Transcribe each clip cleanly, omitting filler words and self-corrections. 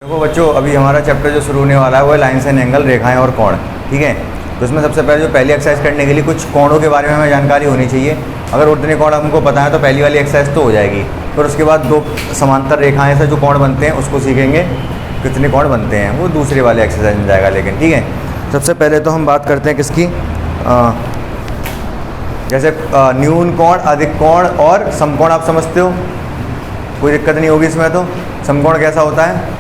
देखो बच्चों, अभी हमारा चैप्टर जो शुरू होने वाला है वो है लाइन्स एंड एंगल, रेखाएं और कोण। ठीक है, तो इसमें सबसे पहले जो पहली एक्सरसाइज करने के लिए कुछ कोणों के बारे में हमें जानकारी होनी चाहिए। अगर उतने कोण हमको पता है तो पहली वाली एक्सरसाइज तो हो जाएगी। फिर उसके बाद दो समांतर रेखाएं से जो कोण बनते हैं उसको सीखेंगे, कितने कोण बनते हैं वो दूसरे वाले एक्सरसाइज में जाएगा। लेकिन ठीक है, सबसे पहले तो हम बात करते हैं किसकी, जैसे न्यून कोण, अधिक कोण और समकोण। आप समझते हो, कोई दिक्कत नहीं होगी इसमें। तो समकोण कैसा होता है?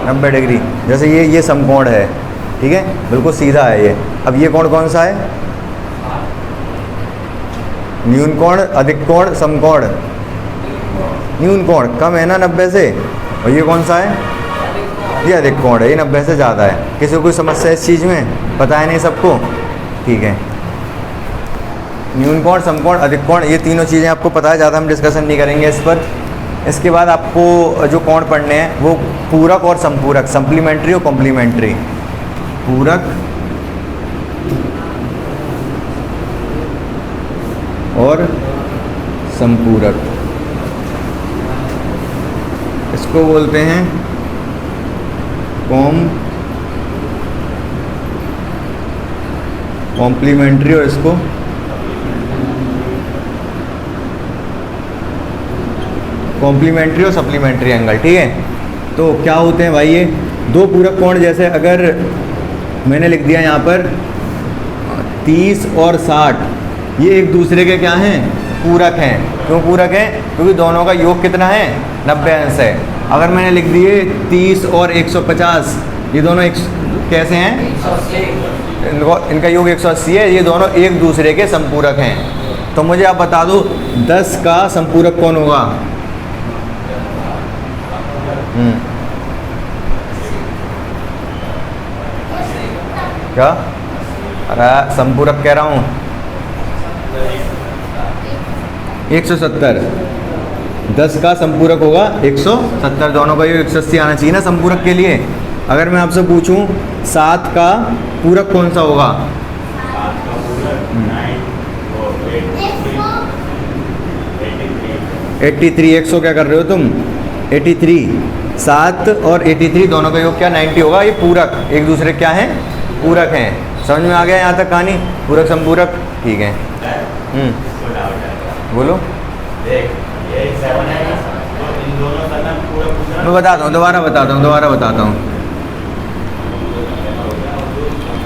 90 डिग्री। जैसे ये समकोण है, ठीक है, बिल्कुल सीधा है ये। अब ये कोण कौन सा है? न्यून कोण, अधिक कोण, समकोण। न्यून कोण कम है ना 90 से, और ये कौन सा है? ये अधिक कोण है, ये 90 से ज़्यादा है। किसी को कोई समस्या इस चीज़ में? पता है नहीं सबको? ठीक है, न्यून कोण, समकोण, अधिक कोण, ये तीनों चीज़ें आपको पता है, ज़्यादा हम डिस्कशन नहीं करेंगे इस पर। इसके बाद आपको जो कोण पढ़ने हैं वो पूरक और संपूरक, सप्लीमेंट्री और कॉम्प्लीमेंट्री। पूरक और संपूरक, इसको बोलते हैं कॉम्प्लीमेंट्री और इसको कॉम्प्लीमेंट्री और सप्लीमेंट्री एंगल। ठीक है, तो क्या होते हैं भाई? ये दो पूरक कोण, जैसे अगर मैंने लिख दिया यहाँ पर 30 और 60, ये एक दूसरे के क्या हैं? पूरक हैं। क्यों पूरक हैं? क्योंकि दोनों का योग कितना है? 90 अंश है। अगर मैंने लिख दिए 30 और 150, ये दोनों कैसे हैं? इनका योग 180 है। ये दोनों एक दूसरे के संपूरक हैं। तो मुझे आप बता दो 10 का संपूरक कौन होगा? क्या? अरे संपूरक कह रहा हूँ, 170। 10 का संपूरक होगा 170। दोनों का योग 180 आना चाहिए ना संपूरक के लिए। अगर मैं आपसे पूछूं 7 का पूरक कौन सा होगा? 83। 100 क्या कर रहे हो तुम? 83। 7 और 83 दोनों का योग क्या? 90 होगा। ये पूरक एक दूसरे क्या हैं? पूरक हैं। समझ में आ गया यहाँ तक कहानी? पूरक संपूरक, ठीक है। बोलो। मैं बताता हूँ, दोबारा बताता हूँ।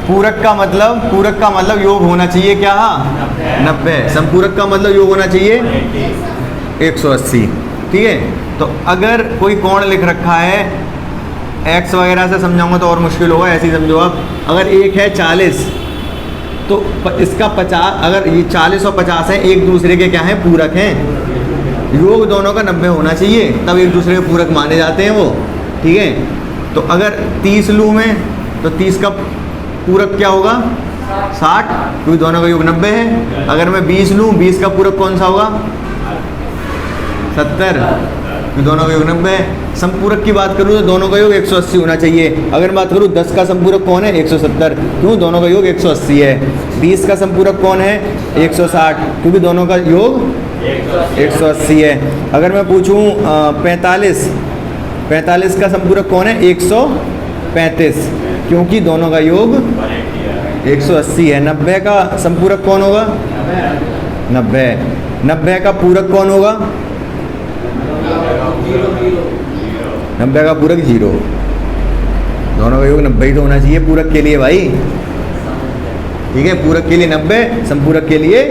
पूरक का मतलब योग होना चाहिए क्या? 90। संपूरक का मतलब योग होना चाहिए 180। ठीक है, तो अगर कोई कोण लिख रखा है, x वगैरह से समझाऊंगा तो और मुश्किल होगा, ऐसे ही समझो आप। अगर एक है 40 तो इसका 50, अगर ये 40 और 50 है, एक दूसरे के क्या हैं? पूरक हैं। योग दोनों का 90 होना चाहिए, तब एक दूसरे के पूरक माने जाते हैं वो। ठीक है, तो अगर 30 लूँ मैं तो 30 का पूरक क्या होगा? 60, क्योंकि दोनों का योग 90 है। अगर मैं 20 लूँ, 20 का पूरक कौन सा होगा? 70, क्योंकि दोनों का योग 90 है। संपूरक की बात करूँ तो दोनों का योग 180 होना चाहिए। अगर मैं बात करूँ 10 का संपूरक कौन है? 170, क्यों? दोनों का योग 180 है। 20 का संपूरक कौन है? 160, क्योंकि दोनों का योग 180 है। अगर मैं पूछूँ 45 का संपूरक कौन है? 135, क्योंकि दोनों का योग 180 है। 90 का संपूरक कौन होगा? 90 का पूरक कौन होगा? 90 का पूरक 0। दोनों का योग 90 ही तो होना चाहिए पूरक के लिए भाई। ठीक है, पूरक के लिए 90, संपूरक के लिए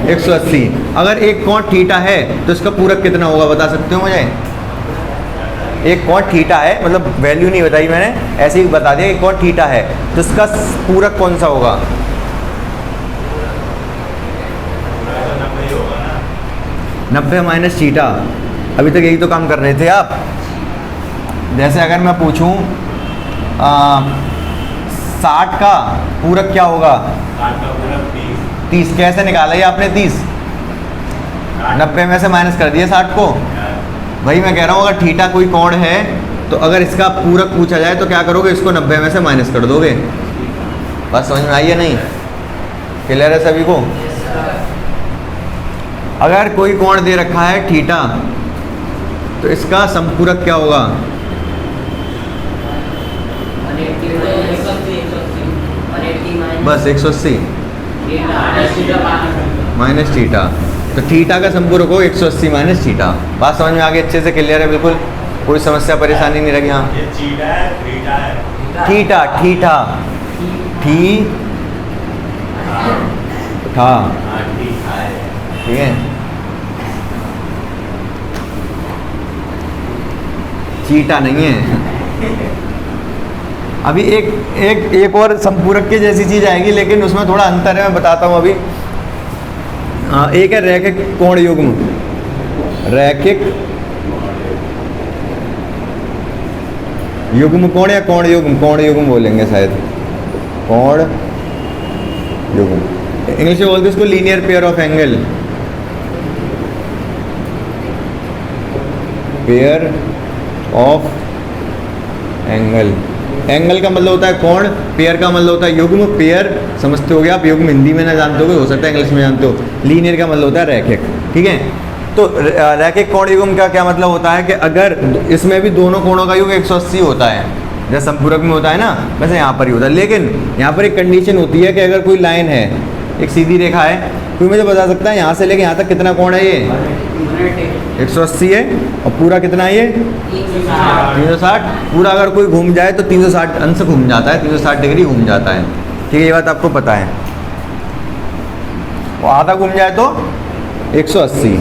180। अगर एक कोण थीटा है तो इसका पूरक कितना होगा? बता सकते हो मुझे? एक कोण थीटा है, मतलब वैल्यू नहीं बताई मैंने, ऐसे ही बता दिया कि कोण थीटा है, तो इसका पूरक कौन सा होगा? 90 माइनस थीटा। अभी तक यही तो काम कर रहे थे आप। जैसे अगर मैं पूछूं 60 का पूरक क्या होगा? 30। कैसे निकाला ये आपने 30? 90 में से माइनस कर दिया 60 को। वही मैं कह रहा हूँ, अगर थीटा कोई कोण है तो अगर इसका पूरक पूछा जाए तो क्या करोगे? इसको 90 में से माइनस कर दोगे। बात समझ में आई है नहीं? क्लियर है सभी को? अगर कोई कोण दे रखा है थीटा, तो इसका संपूरक क्या होगा? बस 180 माइनस थीटा। तो थीटा का संपूरक हो 180 माइनस थीटा। बात समझ में आ गई? अच्छे से क्लियर है? बिल्कुल कोई समस्या परेशानी नहीं रही यहाँ। थीटा थीटा ठी था, ठीक है, चीटा नहीं है। अभी एक और संपूरक की जैसी चीज आएगी, लेकिन उसमें थोड़ा अंतर है, मैं बताता हूँ अभी। एक है रैखिक कोण युग्म, रैखिक युग्म कोण या कोण युग्म बोलेंगे शायद, कोण युग्म। इंग्लिश में बोलते हैं इसको linear pair of angle, pair of angle. Angle का मतलब होता है कोण, पेयर का मतलब होता है युग्म। पेयर समझते हो गए आप, युग्म हिंदी में ना जानते हो, हो सकता है इंग्लिश में जानते हो। लीनियर का मतलब होता है रैखिक, ठीक है। तो रैखिक कोण युग्म का क्या मतलब होता है कि अगर इसमें भी दोनों कोणों का योग 180 होता है, जैसे संपूरक में होता है ना, वैसे यहाँ पर ही होता है। लेकिन यहाँ पर एक कंडीशन होती है कि अगर कोई लाइन है, एक सीधी रेखा है, कोई मुझे बता सकता है यहाँ से लेके यहाँ तक कितना कोण है? ये 180 है। और पूरा कितना है ये? 360। पूरा अगर कोई घूम जाए तो 360 अंश घूम जाता है, 360 डिग्री घूम जाता है, ठीक है, ये बात आपको पता है। और आधा घूम जाए तो 180।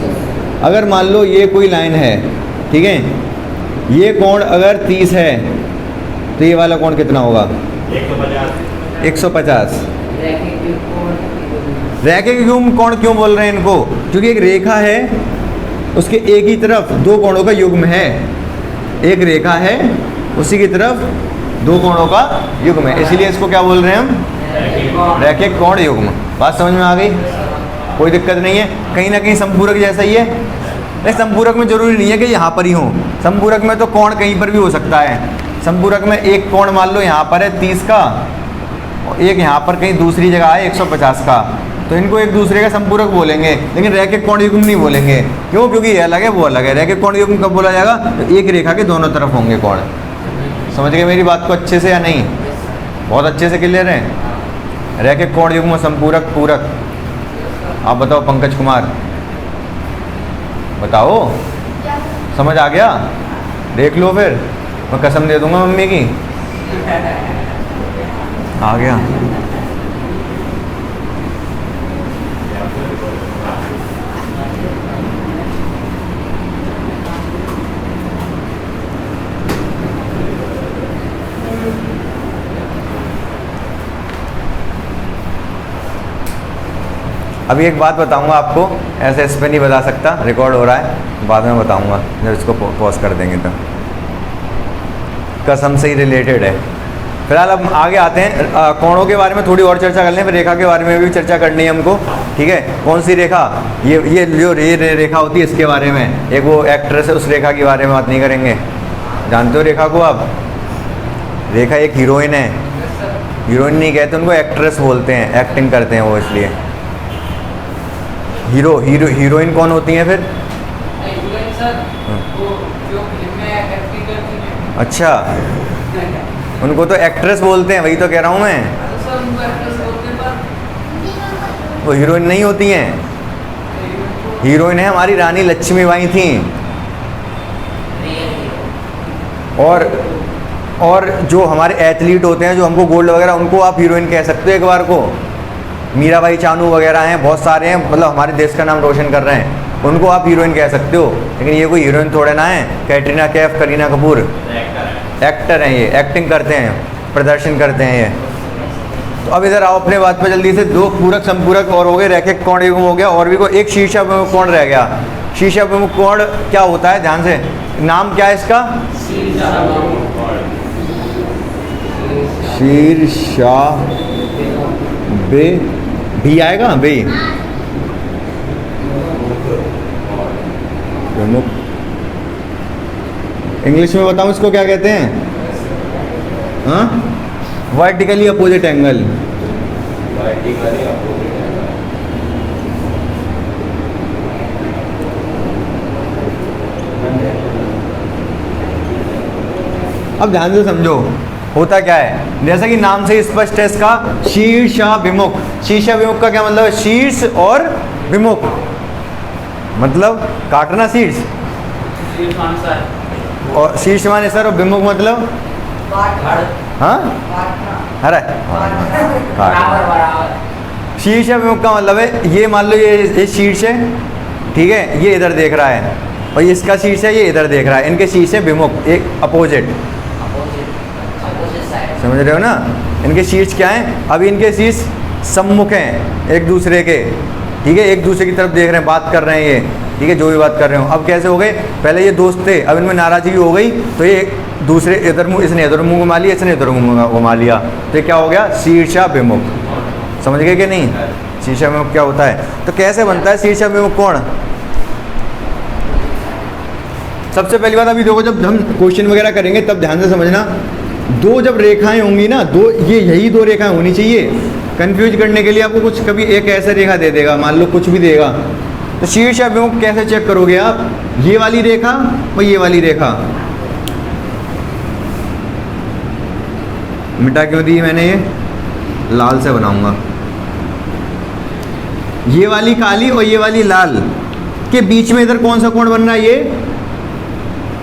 अगर मान लो ये कोई लाइन है, ठीक है, ये कोण अगर 30 है तो ये वाला कोण कितना होगा? 150। रैखिक युग्म कोण क्यों बोल रहे हैं इनको? क्योंकि एक रेखा है, उसके एक ही तरफ दो कोणों का युग्म है। एक रेखा है, उसी की तरफ दो कोणों का युग्म है, इसलिए इसको क्या बोल रहे हैं हम? रैखिक कोण युग्म। बात समझ में आ गई? कोई दिक्कत नहीं है। कहीं ना कहीं संपूरक जैसा ही है। नहीं, संपूरक में जरूरी नहीं है कि यहाँ पर ही हो। संपूरक में तो कोण कहीं पर भी हो सकता है। संपूरक में एक कोण मान लो यहाँ पर है 30 का, और एक यहाँ पर कहीं दूसरी जगह है 150 का, तो इनको एक दूसरे का संपूरक बोलेंगे, लेकिन रैखिक कोण युग्म नहीं बोलेंगे। क्यों? क्योंकि ये अलग है, वो अलग है। रैखिक कोण युग्म कब बोला जाएगा? तो एक रेखा के दोनों तरफ होंगे कोण। समझ गए मेरी बात को अच्छे से या नहीं? बहुत अच्छे से क्लियर है। रैखिक कोण युग्म, संपूरक, पूरक। आप बताओ पंकज कुमार, बताओ, समझ आ गया? देख लो फिर, मैं कसम दे दूंगा मम्मी की। आ गया। अभी एक बात बताऊंगा आपको, ऐसे इस पर नहीं बता सकता, रिकॉर्ड हो रहा है, बाद में बताऊंगा जब इसको पॉज कर देंगे तो। कसम से ही रिलेटेड है। फिलहाल अब आगे आते हैं, कोणों के बारे में थोड़ी और चर्चा कर लें, फिर रेखा के बारे में भी चर्चा करनी है हमको, ठीक है। कौन सी रेखा? ये जो रेखा होती है, इसके बारे में। एक वो एक्ट्रेस है, उस रेखा के बारे में बात नहीं करेंगे। जानते हो रेखा को आप? रेखा एक हीरोइन है। हीरोइन नहीं कहते उनको, एक्ट्रेस बोलते हैं, एक्टिंग करते हैं वो, इसलिए। हीरोइन कौन होती हैं फिर? अच्छा, उनको तो एक्ट्रेस बोलते हैं, वही तो कह रहा हूँ मैं। वो हीरोइन नहीं होती हैं। हीरोइन है हमारी रानी लक्ष्मीबाई थी। और जो हमारे एथलीट होते हैं, जो हमको गोल्ड वगैरह, उनको आप हीरोइन कह सकते हो एक बार को। मीराबाई चानू वगैरह हैं, बहुत सारे हैं, मतलब हमारे देश का नाम रोशन कर रहे हैं, उनको आप हीरोइन कह सकते हो। लेकिन ये कोई हीरोइन थोड़े ना है। कैटरीना कैफ, करीना कपूर एक्टर हैं, ये एक्टिंग करते हैं, प्रदर्शन करते हैं ये। तो अब इधर आओ अपने बात पे जल्दी से। दो पूरक, संपूरक और हो गए, रैखिक कोण युग्म हो गया, और भी कोई एक शीर्षाभिमुख कोण रह गया। शीर्षाभिमुख कोण क्या होता है? ध्यान से, नाम क्या है इसका? शीर्षा बे भी आएगा, बे प्रमुख। इंग्लिश में बताऊं इसको क्या कहते हैं? हाँ, वर्टिकली अपोजिट एंगल। अब ध्यान से समझो होता क्या है, जैसा कि नाम से ही स्पष्ट है इसका, शीर्षाभिमुख। शीर्षाभिमुख का क्या मतलब है? शीर्ष और विमुख मतलब काटना शीर्ष, और शीर्ष माने सर, और विमुख मतलब हाँ अरे शीर्ष विमुख का मतलब है ये मान लो ये शीर्ष है, ठीक है, ये इधर देख रहा है, और इसका शीर्ष है ये इधर देख रहा है, इनके शीर्ष है विमुख, एक अपोजिट, समझ रहे हो ना? इनके शीर्ष क्या हैं? अभी इनके शीर्ष सम्मुख हैं एक दूसरे के, ठीक है, एक दूसरे की तरफ देख रहे हैं, बात कर रहे हैं ये, ठीक है, जो भी बात कर रहे हो। अब कैसे हो गए? पहले ये दोस्त थे, अब इनमें नाराजगी हो गई, तो ये दूसरे इधर मुँह, इसने इधर मुँह घुमा लिया, इसने इधर मुँह घुमा लिया, तो ये क्या हो गया? शीर्षाभिमुख। समझ गए कि नहीं? शीर्षाभिमुख क्या होता है? तो कैसे बनता है शीर्षाभिमुख कोण? सबसे पहली बात, अभी देखो जब हम क्वेश्चन वगैरह करेंगे तब ध्यान से समझना, दो जब रेखाएं होंगी ना, दो ये यही दो रेखाएं होनी चाहिए। कंफ्यूज करने के लिए आपको कुछ कभी एक ऐसा रेखा दे देगा, मान लो कुछ भी देगा, तो शीर्षाभिमुख कैसे चेक करोगे आप? ये वाली रेखा और ये वाली रेखा, मिटा क्यों दी मैंने? ये लाल से बनाऊंगा। ये वाली काली और ये वाली लाल के बीच में इधर कौन सा कोण बन रहा है? ये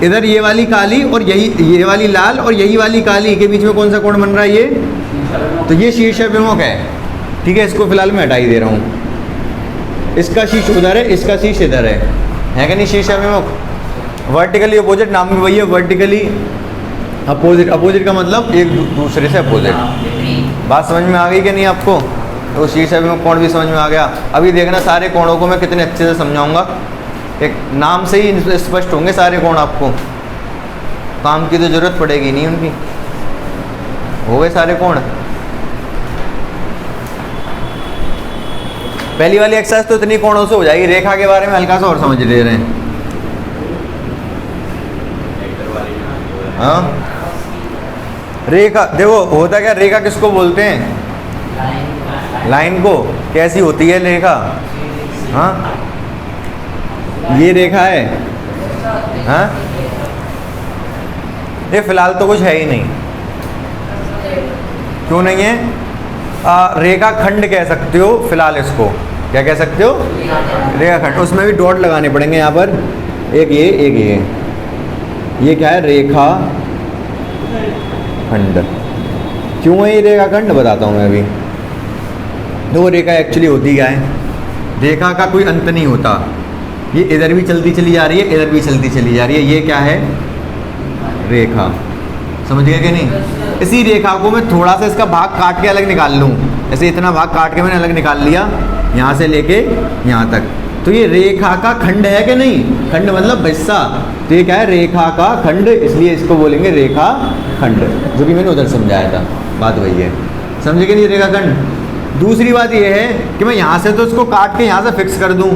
इधर ये वाली काली और यही ये वाली लाल और यही वाली काली के बीच में कौन सा कोण बन रहा है? ये, तो ये शीर्षाभिमुख है, ठीक है। इसको फिलहाल मैं हटा ही दे रहा हूँ। इसका शीर्ष उधर है, इसका शीर्ष इधर है कि नहीं? शीर्षाभिमुख वर्टिकली अपोजिट, नाम भी वही है, वर्टिकली अपोजिट। अपोजिट का मतलब एक दूसरे से अपोजिट। बात समझ में आ गई कि नहीं आपको? तो शीर्षाभिमुख कोण भी समझ में आ गया। अभी देखना सारे कोणों को मैं कितने अच्छे से समझाऊंगा, एक नाम से ही स्पष्ट होंगे सारे कोण आपको, काम की तो जरूरत पड़ेगी नहीं उनकी। हो गए सारे कोण। पहली वाली एक्सरसाइज तो इतनी कोणों से हो जाएगी। रेखा के बारे में हल्का सा और समझ ले रहे हैं। हाँ, रेखा देखो होता क्या, रेखा किसको बोलते हैं? लाइन को। कैसी होती है रेखा? हाँ, ये रेखा है, हाँ, ये फिलहाल तो कुछ है ही नहीं। क्यों नहीं है? रेखा खंड कह सकते हो फिलहाल इसको। क्या कह सकते हो? रेखा खंड। उसमें भी डॉट लगाने पड़ेंगे यहाँ पर, एक ये एक ये। ये क्या है? रेखा खंड। क्यों है ये रेखा खंड? बताता हूँ मैं अभी। दो रेखा एक्चुअली होती क्या है? रेखा का कोई अंत नहीं होता। ये इधर भी चलती चली जा रही है, इधर भी चलती चली जा रही है। ये क्या है? रेखा। समझ गए कि नहीं? इसी रेखा को मैं थोड़ा सा इसका भाग काट के अलग निकाल लूँ, ऐसे इतना भाग काट के मैंने अलग निकाल लिया, यहाँ से लेके यहाँ तक, तो ये रेखा का खंड है कि नहीं? खंड मतलब हिस्सा। तो ये क्या है? रेखा का खंड, इसलिए इसको बोलेंगे रेखा खंड, जो कि मैंने उधर समझाया था। बात वही है, समझे कि नहीं? रेखा खंड। दूसरी बात ये है कि मैं यहाँ से तो इसको काट के यहाँ से फिक्स कर दूँ,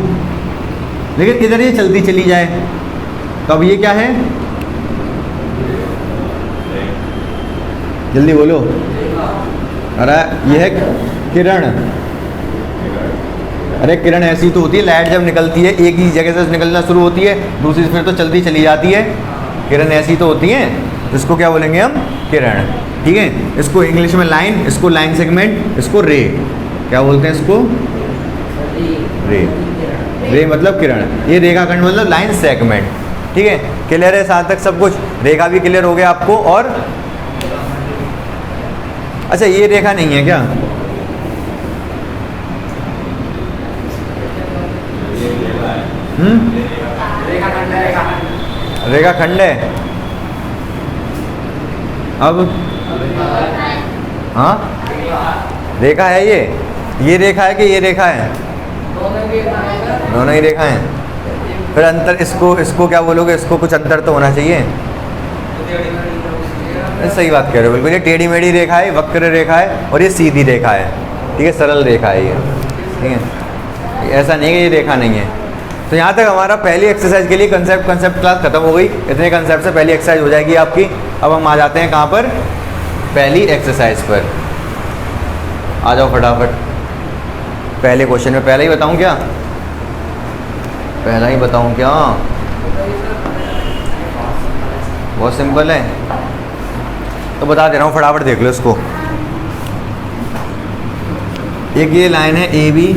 लेकिन इधर ये चलती चली जाए, तो अब ये क्या है? जल्दी बोलो। अरे ये है किरण। अरे किरण ऐसी तो होती है, लाइट जब निकलती है एक ही जगह से निकलना शुरू होती है, दूसरी फिर तो चलती चली जाती है। किरण ऐसी तो होती है, तो इसको क्या बोलेंगे हम? किरण। ठीक है, इसको इंग्लिश में लाइन, इसको लाइन सेगमेंट, इसको रे। क्या बोलते हैं इसको? रे। रे मतलब किरण। ये रेखा खंड मतलब लाइन सेगमेंट। ठीक है, क्लियर है साथ तक सब कुछ? रेखा भी क्लियर हो गया आपको। और अच्छा, ये रेखा नहीं है क्या? रेखा खंड है। अब हाँ, रेखा है ये रेखा है कि ये रेखा है? दोनों ही रेखा हैं। फिर अंतर इसको क्या बोलोगे? इसको कुछ अंतर तो होना चाहिए। सही बात कह रहे हो बिल्कुल। ये टेढ़ी मेढ़ी रेखा है, वक्र रेखा है, और ये सीधी रेखा है। ठीक है, सरल रेखा है ये। ठीक है, ऐसा नहीं है कि ये रेखा नहीं है। तो यहाँ तक हमारा पहली एक्सरसाइज के लिए कंसेप्ट क्लास खत्म हो गई। इतने कंसेप्ट से पहली एक्सरसाइज हो जाएगी आपकी। अब हम आ जाते हैं कहाँ पर? पहली एक्सरसाइज पर। आ जाओ फटाफट। पहले क्वेश्चन में पहला ही बताऊँ क्या? पहला ही बताऊँ क्या? बहुत सिंपल है। तो बता दे रहा हूँ, फटाफट देख लो इसको। एक ये लाइन है ए बी,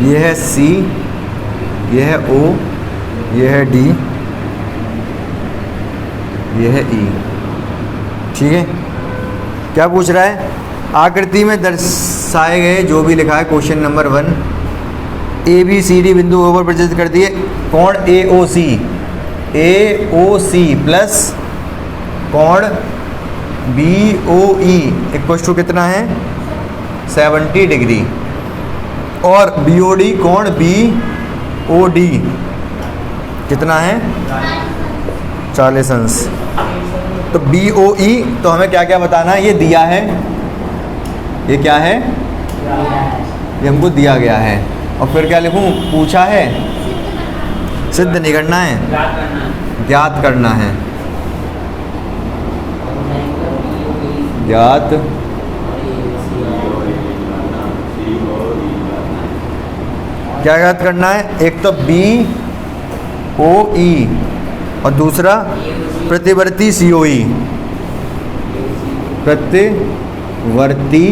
ये है सी, ये है ओ, ये है डी, ये है ई। ठीक है, क्या पूछ रहा है? आकृति में दर्शाए गए जो भी लिखा है question number 1, A B C D बिंदु ऊपर प्रदर्शित कर दिए। कोण ए ओ सी प्लस कोण B O E equal to कितना है? 70 डिग्री। और बी ओ डी कोण बी ओ डी कितना है? 40 अंश। तो बी ओ ई तो हमें क्या क्या बताना है? ये दिया है, ये क्या है? ये हमको दिया गया है। और फिर क्या लिखूं? पूछा है, सिद्ध नहीं करना है, ज्ञात करना है। ज्ञात क्या ज्ञात करना है? एक तो बी ओ ई और दूसरा प्रतिवर्ती सी ओ ई। प्रतिवर्ती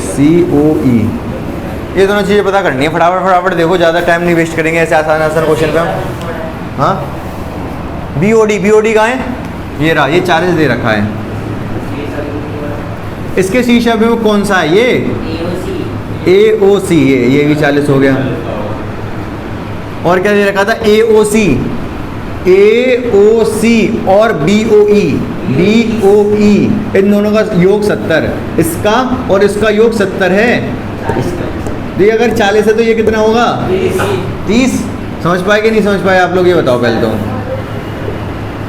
सी ओ ई, ये दोनों चीज़ें पता करनी है। फटाफट फटाफट देखो, ज़्यादा टाइम नहीं वेस्ट करेंगे ऐसे आसान आसान क्वेश्चन पे हम। हाँ, बी ओ डी कहाँ है? ये रहा, ये 40 दे रखा है। इसके सी शब्द में कौन सा है? ये ए ओ सी, ये भी 40 हो गया। और क्या दे रखा था? ए ओ सी और बी ओ ई, इन दोनों का योग 70, इसका और इसका योग 70 है। ये अगर 40 है तो ये कितना होगा? 30। समझ पाए कि नहीं समझ पाए आप लोग? ये बताओ पहले तो।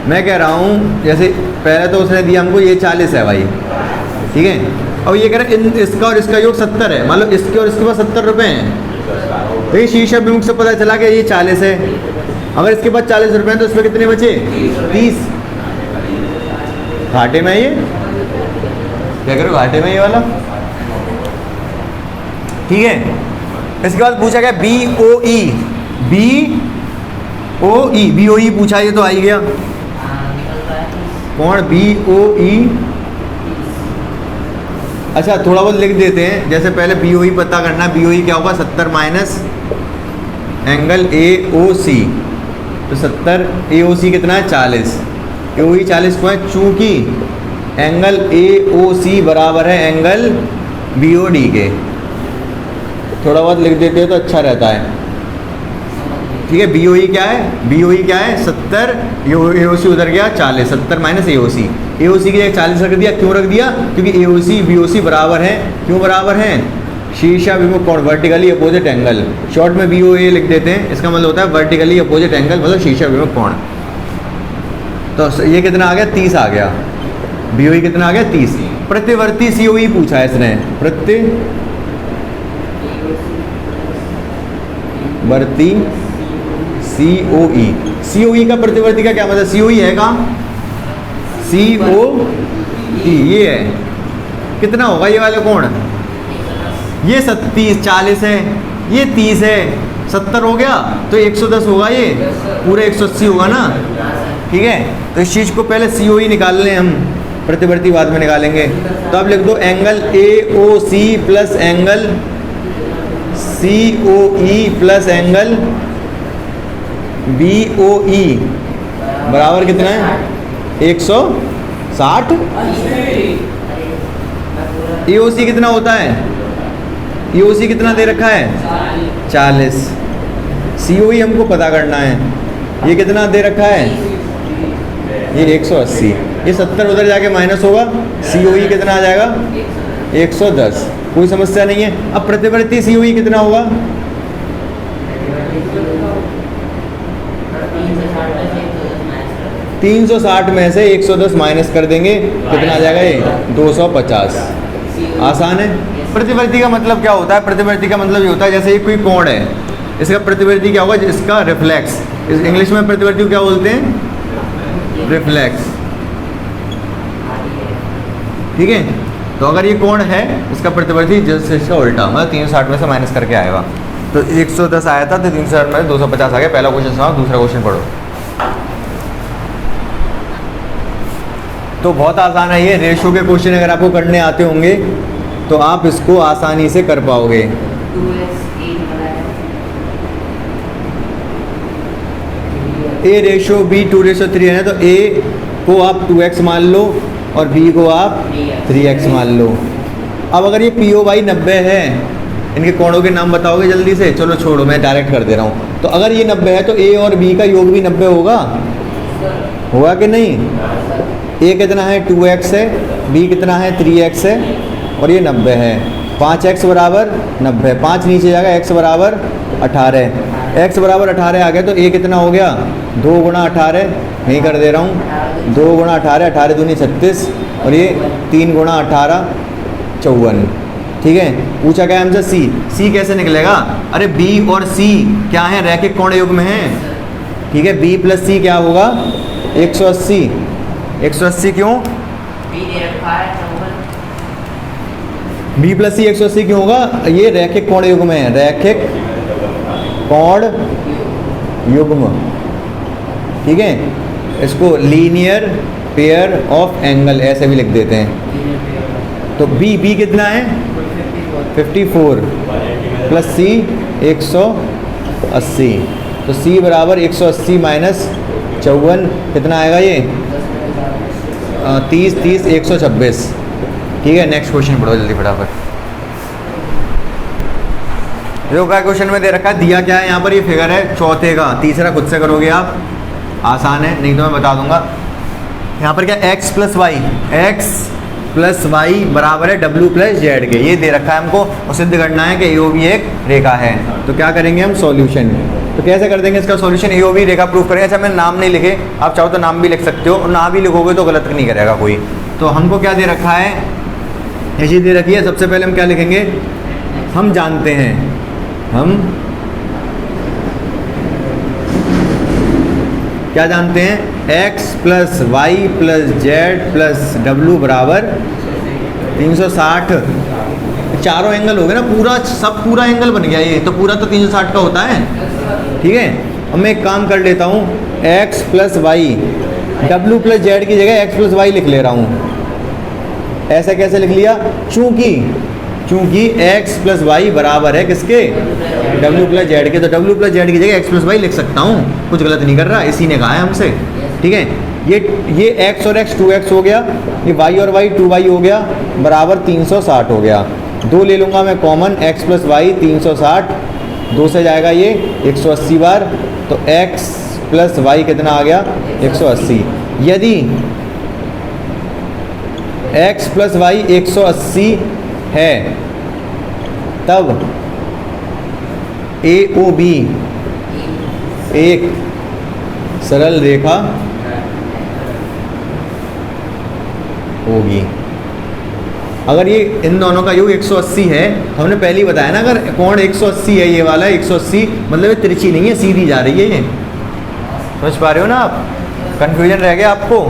मैं कह रहा हूँ जैसे पहले तो उसने दिया हमको ये 40 है भाई, ठीक है। अब ये कह रहे हैं इसका और इसका योग 70 है, मान लो इसके और इसके पास 70 रुपये हैं। तो ये शीर्ष अभिमुख से पता चला कि ये 40 है। अगर इसके पास 40 रुपये हैं तो इसमें कितने बचे? 30। घाटे में ये क्या करो? घाटे में ये वाला। ठीक है, इसके बाद पूछा गया बी ओ ई पूछा, ये तो आ ही गया। कौन बी ओ ई? अच्छा, थोड़ा बहुत लिख देते हैं। जैसे पहले बी ओ ई पता करना। बी ओ ई क्या होगा? 70 माइनस एंगल ए ओ सी। तो 70 ए ओ सी कितना है? 40। ए ओ ई 40 को है, चूँकि एंगल ए ओ सी बराबर है एंगल बी ओ डी के। थोड़ा बहुत लिख देते हैं तो अच्छा रहता है। ठीक है, बी ओ ई क्या है? बी ओ ई क्या है? 70, ए ओ सी उधर गया 40, 70 माइनस ए ओ सी। ए ओ सी की जगह 40 रख दिया। क्यों रख दिया? क्योंकि ए ओ सी बी ओ सी बराबर है। क्यों बराबर हैं? शीर्षाभिमुख कोण, वर्टिकली अपोजिट एंगल। शॉर्ट में बी ओ ए लिख देते हैं, इसका मतलब होता है वर्टिकली अपोजिट एंगल, मतलब शीर्षाभिमुख कोण। तो ये कितना आ गया? 30 आ गया। बी ओ ई कितना आ गया? 30। प्रतिवर्ती सी ओ ई पूछा है इसने। प्रतिवर्ती सी ओ ई। सी ओ ई का प्रतिवर्ती का क्या मतलब? सी ओ ई है कहाँ? सी ओ ई, ये है। कितना होगा ये वाला कोण? ये 40 है, ये 30 है, 70 हो गया तो 110 होगा, ये पूरे 180 होगा ना। ठीक है, तो इस चीज़ को पहले सी ओ ई निकाल लें हम, प्रतिवर्ती बाद में निकालेंगे। तो आप लिख दो angle A O C plus angle C O E plus angle B O E बराबर कितना है? 160। ए ओ सी कितना होता है? ए ओ सी कितना दे रखा है? 40। सी ओ ई हमको पता करना है, ये कितना दे रखा है? ये 180। ये 70 उधर जाके माइनस होगा, सी ओ ई कितना आ जाएगा? 110। कोई समस्या नहीं है। अब प्रतिवर्ती सी ओ ई कितना होगा? 360 में से 110 माइनस कर देंगे, कितना आ जाएगा? ये 250। आसान है। प्रतिवर्ती का मतलब क्या होता है? प्रतिवर्ती का मतलब ये होता है जैसे ये कोई कोण है, इसका प्रतिवर्ती क्या होगा? इसका रिफ्लेक्स। इंग्लिश में प्रतिवर्ती को क्या बोलते हैं? रिफ्लेक्स। ठीक है, तो अगर ये कोण है इसका प्रतिवर्ती जस्ट इसका उल्टा, मतलब 360 में से माइनस करके आएगा। तो 110 आया था तो 360 में 250 आ गया। पहला क्वेश्चन सुनाओ, दूसरा क्वेश्चन पढ़ो। तो बहुत आसान है ये, रेशो के क्वेश्चन अगर आपको करने आते होंगे तो आप इसको आसानी से कर पाओगे। ए रेशो बी 2:3 है, तो ए को आप 2x मान लो और बी को आप 3x मान लो। अब अगर ये POY 90 है, इनके कोणों के नाम बताओगे जल्दी से? चलो छोड़ो, मैं डायरेक्ट कर दे रहा हूँ। तो अगर ये 90 है तो ए और बी का योग भी 90 होगा, होगा कि नहीं? ए कितना है? 2x है, बी कितना है? 3x है, और ये 90 है। 5x बराबर 90, 5 नीचे जाएगा, x बराबर 18, x बराबर 18 आ गया तो a कितना हो गया? 2 गुणा 18, नहीं कर दे रहा हूँ, 2 गुणा 18, 18 दूनी 36, और ये 3 गुणा 18 54। ठीक है, पूछा क्या हमसे? c कैसे निकलेगा? अरे b और c क्या है? रैखिक कोण युग्म है। ठीक है, b प्लस c क्या होगा? 180। 180 क्यों? b प्लस c 180 क्यों होगा? ये रैखिक कोण युग्म है, रैखिक कोण युग्म। ठीक है, इसको लीनियर पेयर ऑफ एंगल ऐसे भी लिख देते हैं। तो b कितना है? 54 प्लस c 180, तो c बराबर 180 माइनस 54 कितना आएगा? ये 30 30 126। ठीक है, नेक्स्ट क्वेश्चन पढ़ो जल्दी फटाफट। जो क्या क्वेश्चन में दे रखा है, दिया क्या है यहाँ पर? ये फिगर है चौथे का, तीसरा खुद से करोगे आप, आसान है, नहीं तो मैं बता दूंगा। यहाँ पर क्या x plus Y, x plus Y बराबर है w प्लस जेड के, ये दे रखा है हमको, और सिद्ध करना है कि AOB एक रेखा है। तो क्या करेंगे हम? सॉल्यूशन। तो कैसे कर देंगे इसका सॉल्यूशन? AOB रेखा प्रूफ करेंगे। अच्छा, मैंने नाम नहीं लिखे, आप चाहो तो नाम भी लिख सकते हो, और ना भी लिखोगे तो गलत नहीं करेगा कोई। तो हमको क्या दे रखा है? ये चीज़ दे रखी है। सबसे पहले हम क्या लिखेंगे? हम जानते हैं, हम क्या जानते हैं? x plus Y plus Z plus W बराबर 360। चारों एंगल हो गए ना, पूरा सब पूरा एंगल बन गया ये, तो पूरा तो 360 का होता है। ठीक है, अब मैं एक काम कर लेता हूँ, x plus Y, W plus Z की जगह x प्लस वाई लिख ले रहा हूँ। ऐसा कैसे लिख लिया? चूंकि x प्लस वाई बराबर है किसके? w प्लस जेड के, तो w प्लस जेड की जगह x प्लस वाई लिख सकता हूँ, कुछ गलत नहीं कर रहा, इसी ने कहा है हमसे। ठीक है, ये x और x 2x हो गया, ये y और y 2y हो गया, बराबर 360 हो गया। 2 ले लूँगा मैं कॉमन, x प्लस वाई 360, 2 से जाएगा ये 180 बार, तो x प्लस वाई कितना आ गया? 180। यदि x प्लस वाई 180 है तब AOB एक सरल रेखा होगी। अगर ये इन दोनों का योग 180 है, हमने पहले ही बताया ना, अगर कोण 180 है, ये वाला 180, मतलब ये तिरछी नहीं है, सीधी जा रही है ये। समझ पा रहे हो ना आप? कंफ्यूजन रह गया आपको?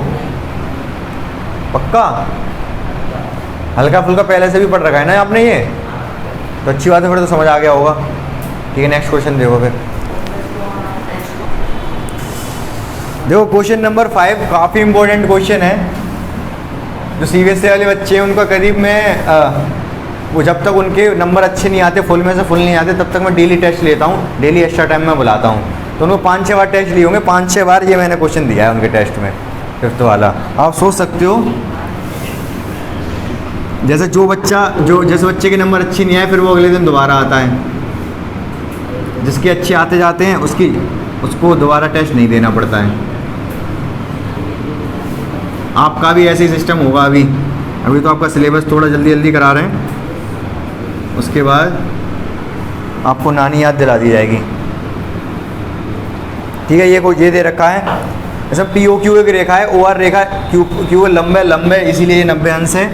पक्का? हल्का फुल्का पहले से भी पढ़ रखा है ना आपने ये, तो अच्छी बात है, फिर तो समझ आ गया होगा। ठीक है, नेक्स्ट क्वेश्चन देखो फिर। देखो क्वेश्चन नंबर 5 काफ़ी इंपॉर्टेंट क्वेश्चन है। जो CBSE वाले बच्चे हैं उनका करीब में वो जब तक उनके नंबर अच्छे नहीं आते, फुल में से फुल नहीं आते, तब तक मैं डेली टेस्ट लेता हूँ, डेली एक्स्ट्रा टाइम में बुलाता हूँ। तो उनको 5-6 बार टेस्ट लिए होंगे, 5-6 बार ये मैंने क्वेश्चन दिया है उनके टेस्ट में, 5th वाला। आप सोच सकते हो, जैसे जिस बच्चे के नंबर अच्छे नहीं आए, फिर वो अगले दिन दोबारा आता है। जिसके अच्छे आते जाते हैं उसको दोबारा टेस्ट नहीं देना पड़ता है। आपका भी ऐसे ही सिस्टम होगा। अभी तो आपका सिलेबस थोड़ा जल्दी करा रहे हैं, उसके बाद आपको नानी याद दिला दी जाएगी। ठीक है, ये दे रखा है, जैसे POQ एक रेखा है, OR रेखा, Q लंबे इसीलिए ये 90 अंश है।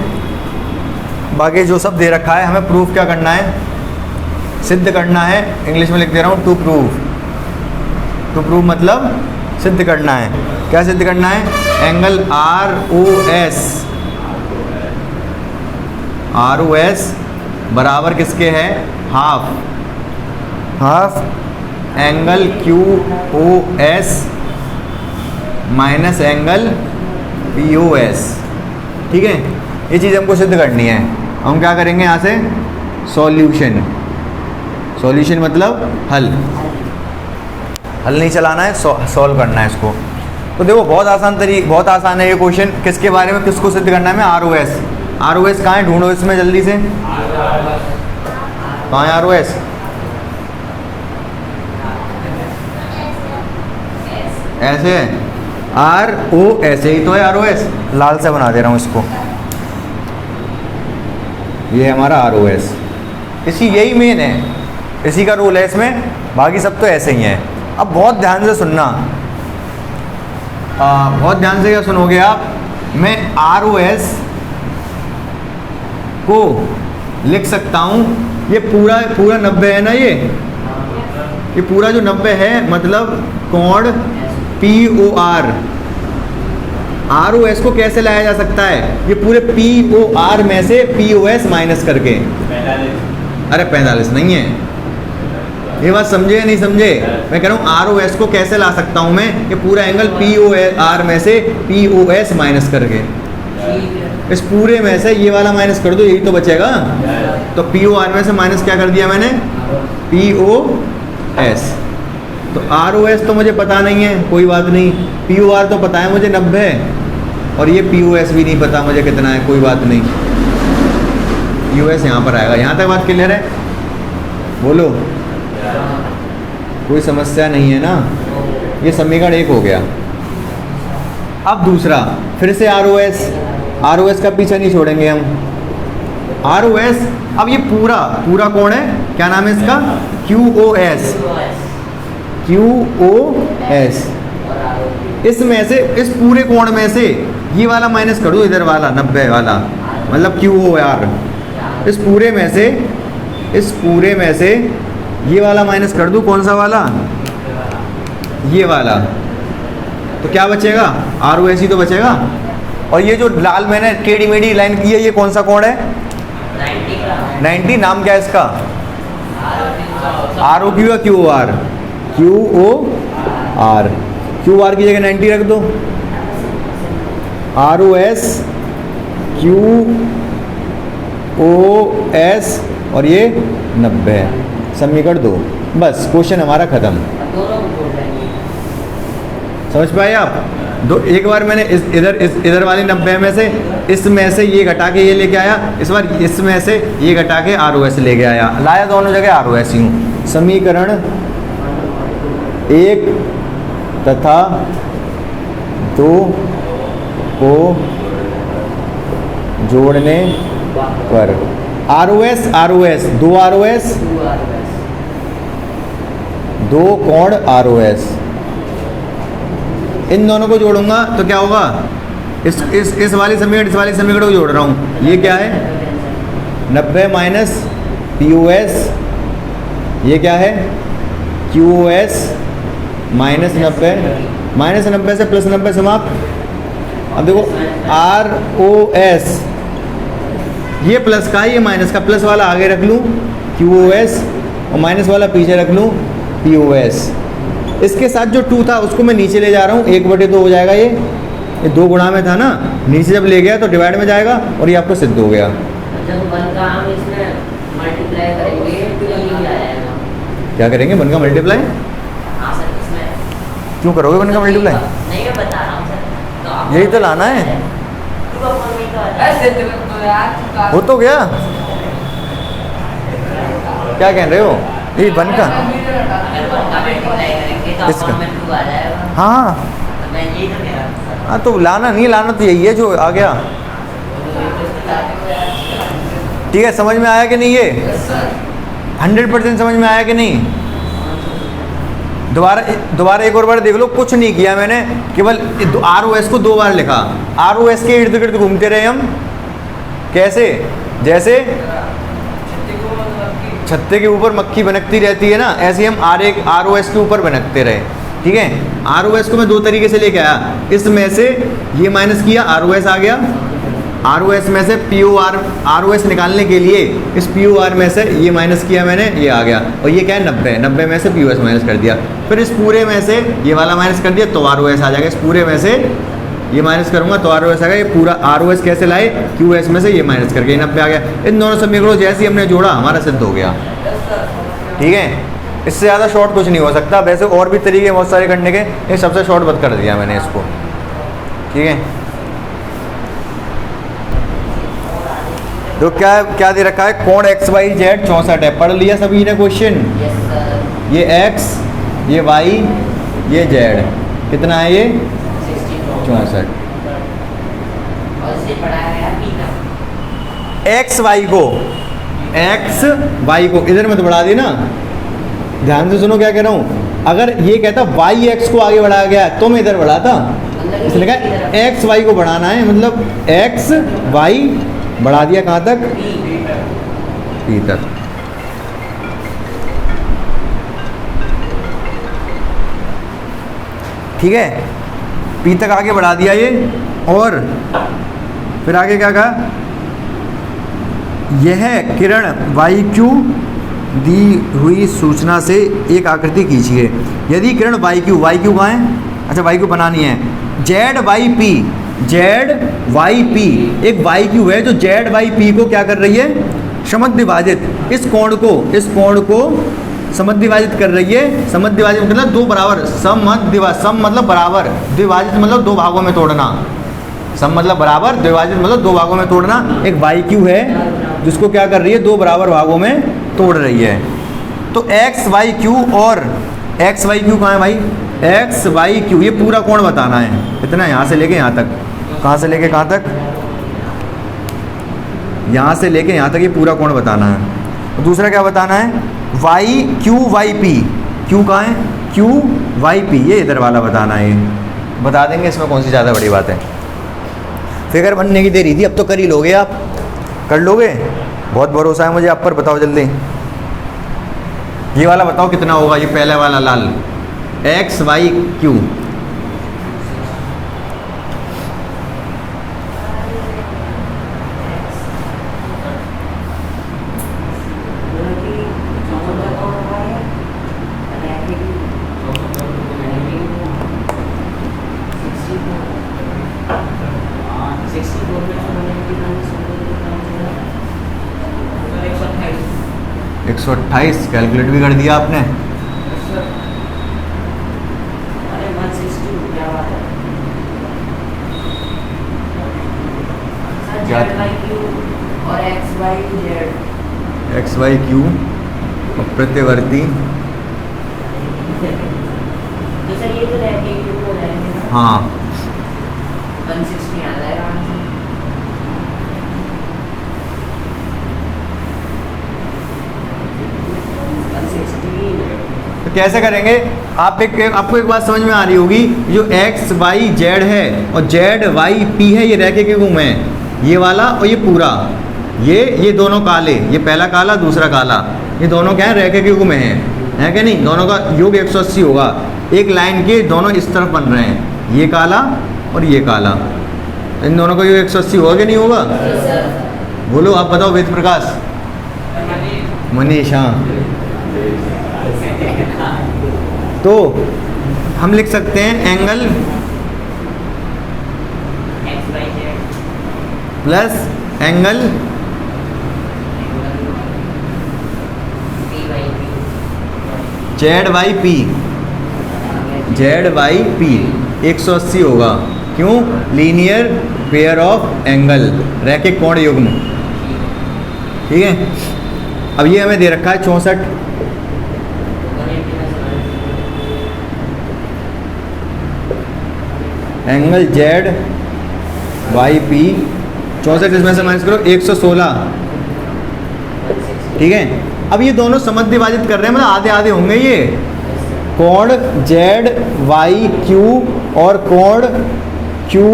बाकी जो सब दे रखा है, हमें प्रूफ क्या करना है? सिद्ध करना है। इंग्लिश में लिख दे रहा हूँ, टू प्रूव मतलब सिद्ध करना है। क्या सिद्ध करना है? Angle ROS R O S बराबर किसके है, half angle Q O S minus angle P O S. ठीक है, ये चीज़ हमको सिद्ध करनी है। हम क्या करेंगे यहाँ से, सॉल्यूशन मतलब हल नहीं चलाना है, सॉल्व करना है इसको। तो देखो बहुत आसान है ये क्वेश्चन। किसके बारे में, किसको सिद्ध करना है हमें, आर ओ एस कहाँ है, ढूंढो इसमें जल्दी से, कहाँ है आर ओ एस, ऐसे है, आर ओ ऐसे ही तो है आर ओ एस, लाल से बना दे रहा हूँ इसको, ये है हमारा आर ओ एस। यही मेन है, इसी का रोल है इसमें, बाकी सब तो ऐसे ही है। अब बहुत ध्यान से सुनना, बहुत ध्यान से क्या सुनोगे आप, मैं आर ओ एस को लिख सकता हूँ, ये पूरा 90 है ना, ये पूरा जो 90 है मतलब कोण P O R O S को कैसे लाया जा सकता है, ये पूरे पी ओ आर में से पी ओ एस माइनस करके, अरे 45 नहीं है, ये बात समझे या नहीं समझे, मैं कह रहा हूँ आर ओ एस को कैसे ला सकता हूँ मैं, ये पूरा एंगल पी ओ आर में से पी ओ एस माइनस करके, इस पूरे में से ये वाला माइनस कर दो, यही तो बचेगा। तो पी ओ आर में से माइनस क्या कर दिया मैंने, पी ओ एस। तो आर ओ एस तो मुझे पता नहीं है, कोई बात नहीं, पी ओ आर तो पता है मुझे 90, और ये पी ओ एस भी नहीं पता मुझे कितना है, कोई बात नहीं, पी ओ एस यहाँ पर आएगा। यहाँ तक बात क्लियर है, बोलो, कोई समस्या नहीं है ना, ये समीकरण 1 हो गया। अब दूसरा, फिर से आर ओ एस का पीछा नहीं छोड़ेंगे हम, आर ओ एस, अब ये पूरा कौन है, क्या नाम है इसका, क्यू ओ एस, इसमें से, इस पूरे कोण में से ये वाला माइनस कर दो, इधर वाला 90 वाला मतलब क्यू ओ आर, इस पूरे में से ये वाला माइनस कर दूँ, कौन सा वाला, ये वाला, तो क्या बचेगा, आर ओ एस ही तो बचेगा। और ये जो लाल मैंने टेढ़ी मेढ़ी लाइन की है, ये कौन सा कोण है, 90, नाम क्या है इसका, आर ओ क्यू या Q O R, Q O R, Q R की जगह 90 रख दो, R O S Q O S और ये 90, समीकरण 2, बस क्वेश्चन हमारा खत्म। समझ पाए आप, एक बार मैंने इधर वाली 90 में से, इसमें से ये घटा के ये लेके आया, इस बार इसमें से ये घटा के आर ओ एस लेके लाया दोनों जगह आर ओ एस ही हूँ। समीकरण 1 तथा 2 को जोड़ने पर आर ओ एस, दो आर ओ एस, दो कोण आर ओ एस, इन दोनों को जोड़ूंगा तो क्या होगा, इस वाली समीकरण को जोड़ रहा हूँ, ये क्या है 90 माइनस पी ओ एस, ये क्या है क्यू ओ एस माइनस 90 से प्लस 90 समाप्त। अब देखो आर ओ एस, ये प्लस का, ये माइनस का, प्लस वाला आगे रख लूँ क्यू ओ एस और माइनस वाला पीछे रख लूँ पी ओ एस। इसके साथ जो 2 था उसको मैं नीचे ले जा रहा हूँ, 1/2 हो जाएगा, ये 2 गुणा में था ना, नीचे जब ले गया तो डिवाइड में जाएगा और ये आपको सिद्ध हो गया। जब 1 का हम इसमें मल्टीप्लाई करेंगे तो ये आएगा, क्या करेंगे 1 का मल्टीप्लाई, हाँ सर, इसमें क्यों करोगे 1 का मल्टीप्लाई, नहीं मैं बता रहा हूँ सर, तो यही तो लाना है, हो तो गया, क्या कह रहे हो, ये 1 का इसका, हाँ हाँ, तो लाना नहीं लाना तो यही है जो आ गया। ठीक है, समझ में आया कि नहीं, ये 100% समझ में आया कि नहीं। दोबारा एक और बार देख लो, कुछ नहीं किया मैंने, केवल आर ओ एस को 2 बार लिखा, आर ओ एस के इर्द गिर्द घूमते रहे हम, कैसे, जैसे छत्ते के ऊपर मक्खी बनकती रहती है ना, ऐसे हम आर ओ एस के ऊपर बनकते रहे। ठीक है, आर ओ एस को मैं 2 तरीके से लेके आया, इसमें से ये माइनस किया, आर ओ एस आ गया, आर ओ एस में से P O R O S निकालने के लिए इस पी ओ आर में से ये माइनस किया मैंने, ये आ गया, और ये क्या है 90, 90 में से पी ओ एस माइनस कर दिया, फिर इस पूरे में से ये वाला माइनस कर दिया तो आर ओ एस आ जाएगा, इस पूरे में से ये माइनस करूंगा तो आर ओ एस आ गया, ये पूरा आर ओ एस कैसे लाए, क्यू एस में से ये माइनस करके 90 आ गया। इन दोनों समीकरणों जैसे ही हमने जोड़ा हमारा सिद्ध हो गया। ठीक है, इससे ज़्यादा शॉर्ट कुछ नहीं हो सकता। वैसे और भी तरीके बहुत सारे करने के, ये सबसे शॉर्ट बत कर दिया मैंने इसको। ठीक है, तो क्या क्या दे रखा है, कोण एक्स वाई जेड 64 है। पढ़ लिया सभी ने क्वेश्चन, यस सर। ये एक्स, ये वाई, ये जेड, कितना है ये 64। और इसे पढ़ाया गया पी का। एक्स वाई को इधर मत बढ़ा दी ना, ध्यान से सुनो क्या कह रहा हूँ। अगर ये कहता वाई एक्स को आगे बढ़ाया गया तो मैं इधर बढ़ाता, इसलिए कहा एक्स वाई को बढ़ाना है, मतलब एक्स वाई बढ़ा दिया कहाँ तक, पी तक। ठीक है, पी तक आगे बढ़ा दिया ये, और फिर आगे क्या कहा, यह किरण वाई क्यू दी हुई सूचना से एक आकृति खींचिए। यदि किरण वाई क्यू कहाँ है, अच्छा वाई क्यू बनानी है, Z Y P, Z Y P एक वाई क्यू है जो जेड वाई पी को क्या कर रही है, समद्विभाजित, इस कोण को समद्विभाजित कर रही है। समद्विभाजित मतलब दो बराबर, सम मतलब बराबर, द्विभाजित मतलब दो भागों में तोड़ना, सम मतलब बराबर, द्विभाजित मतलब दो भागों में तोड़ना। एक वाई क्यू है जिसको क्या कर रही है, दो बराबर भागों में तोड़ रही है। तो एक्स वाई क्यू, और एक्स वाई क्यू कहाँ है भाई, एक्स वाई क्यू, ये पूरा कोण बताना है, इतना यहाँ से लेके यहाँ तक, कहाँ से लेके कहाँ तक, यहाँ से लेके यहाँ तक ये पूरा कोण बताना है। तो दूसरा क्या बताना है, Y Q Y P, Q कहाँ है, क्यू वाई पी, ये इधर वाला बताना है, ये बता देंगे, इसमें कौन सी ज़्यादा बड़ी बात है। फिगर बनने की देरी थी, अब तो कर ही लोगे, आप कर लोगे, बहुत भरोसा है मुझे आप पर। बताओ जल्दी, ये वाला बताओ कितना होगा, ये पहले वाला लाल, एक्स वाई क्यू, एक 128 कैलकुलेट भी कर दिया आपने। क्या और X Y Z, X Y Q और प्रत्यवर्ती, तो सर ये तो रहेंगे, ये तो रहेंगे ना, हाँ 160 आ जाएगा आंसर। तो कैसे करेंगे, आपको एक बात समझ में आ रही होगी, जो एक्स वाई जेड है और जेड वाई पी है, ये रेखे के गुण है, ये वाला और ये पूरा, ये दोनों काले, ये पहला काला दूसरा काला, ये दोनों क्या है, रेखे के गुण है कि नहीं, दोनों का योग 180 होगा। एक लाइन के दोनों इस तरफ बन रहे हैं, ये काला और ये काला, इन दोनों का योग 180 होगा कि नहीं होगा, बोलो आप बताओ वेद प्रकाश, मनीष, हाँ। तो हम लिख सकते हैं angle plus angle Z Y P, Z Y P 180 होगा, क्यों, लीनियर पेयर ऑफ एंगल, रैखिक कोण युग्म। ठीक है, अब ये हमें दे रखा है 64, एंगल जेड वाई पी 64, इसमें से माइनस करो 116। ठीक है, अब ये दोनों समद्विभाजित कर रहे हैं, मतलब आधे आधे होंगे ये, कोण जेड वाई क्यू और कोण क्यू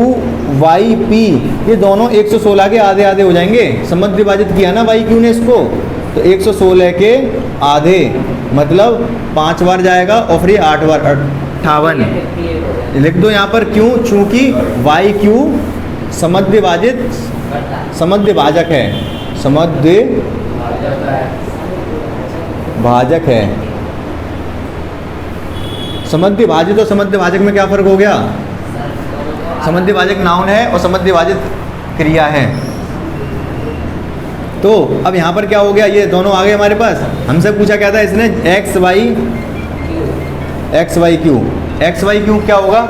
वाई पी, ये दोनों 116 के आधे आधे हो जाएंगे। समद्विभाजित किया ना वाई क्यू ने इसको, तो 116 के आधे मतलब 5 बार जाएगा और फिर 8 बार 58 लिख दो यहाँ पर। क्यों, चूंकि वाई क्यू समद्विभाजित समद्य भाजक है, समद्य भाजक है। समद्य भाजित और समद्य भाजक में क्या फ़र्क हो गया? समद्य भाजक नाउन है और समद्य भाजित क्रिया है। तो अब यहाँ पर क्या हो गया, ये दोनों आ गए हमारे पास। हमसे पूछा क्या था इसने, X Y Q. X Y Q क्या होगा?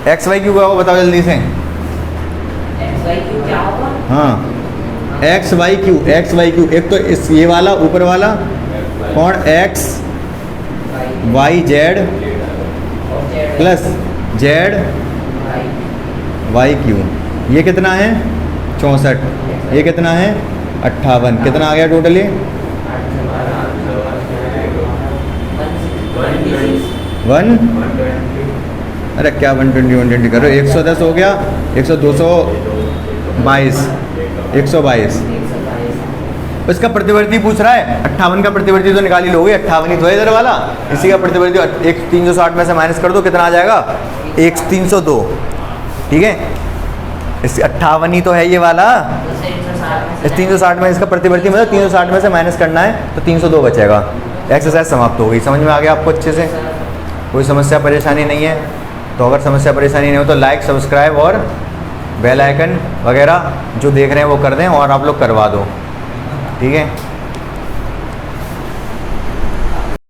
एक्स वाई क्यू क्या होगा, बताओ जल्दी से। क्या होगा? हाँ, एक्स वाई क्यू। एक तो इस ये वाला ऊपर वाला कौन, X Y Z plus Z Y Q. ये कितना है? 64। ये कितना है? 58। कितना आ गया टोटली? 1। अरे क्या 120 करो, 110 हो गया, 222। 122। इसका प्रतिवर्ती पूछ रहा है, 58 का प्रतिवर्ती तो निकाल ही लोगे, 58 ही तो है इधर वाला। इसी का प्रतिवर्ती 360 में से माइनस कर दो, कितना आ जाएगा? 302। ठीक है, इस 58 ही तो है ये वाला। इस 360 में इसका प्रतिवर्ती मतलब 360 में से माइनस करना है, तो 302 बचेगा। एक्सरसाइज समाप्त हो गई। समझ में आ गया आपको अच्छे से? कोई समस्या परेशानी नहीं है? तो अगर समस्या परेशानी नहीं हो तो लाइक, सब्सक्राइब और बेल आइकन वगैरह जो देख रहे हैं वो कर दें और आप लोग करवा दो। ठीक है।